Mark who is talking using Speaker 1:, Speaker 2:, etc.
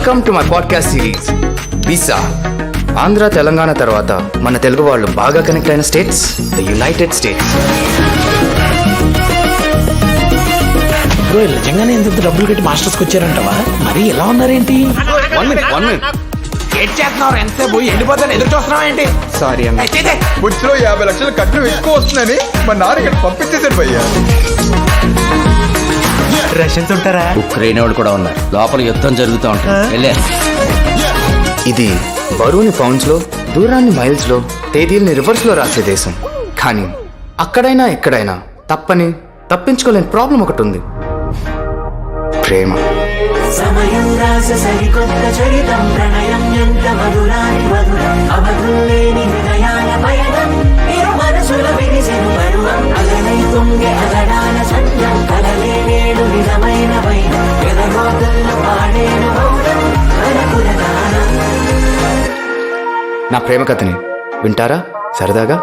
Speaker 1: Welcome to my podcast series visa. Andhra Telangana తర్వాత మన తెలుగు వాళ్ళు బాగా కనెక్ట్ అయిన స్టేట్స్ ద యునైటెడ్ స్టేట్స్.
Speaker 2: నిజంగానే ఎంత డబ్బులు కట్టి మాస్టర్స్కి వచ్చారంటవా? మరి ఎలా ఉన్నారేంటి? చేస్తున్నారు ఎంత పోయి ఎండిపోతాను ఎదురు చూస్తున్నావా ఏంటి?
Speaker 1: సారీ అన్న,
Speaker 3: బుచ్చిలో 50 లక్షలు కట్నం ఎక్కువ వస్తుందని మా నాన్న ఇక్కడ పంపించేశాడు భయ్యా.
Speaker 2: రష్యన్స్ ఉంటారా?
Speaker 4: ఉక్రెయిన్ వాళ్ళు కూడా ఉన్నారు. లోపల యుద్ధం జరుగుతూ ఉంటుంది.
Speaker 1: ఇది బరువుని పౌండ్స్ లో, దూరాన్ని మైల్స్ లో, తేదీల్ని రివర్స్ లో రాసే దేశం. కానీ అక్కడైనా ఎక్కడైనా తప్పించుకోలేని ప్రాబ్లం ఒకటి ఉంది, ప్రేమ.
Speaker 5: సమయం రాస సరికొత్త చరితం ప్రణయం ఎంత మధురాని మధురం అవధుల్లేని హృదయాల పయనం ఇరు మనసుల విరిసెను పరువం అగనై తుంగే అగడాల సంజం కలలే నేడు నిజమైన వైనం ఎదగోతుల్లో పాడేను మౌనం అనుకుల గానం.
Speaker 1: నా ప్రేమ కథని వింటారా సరదాగా?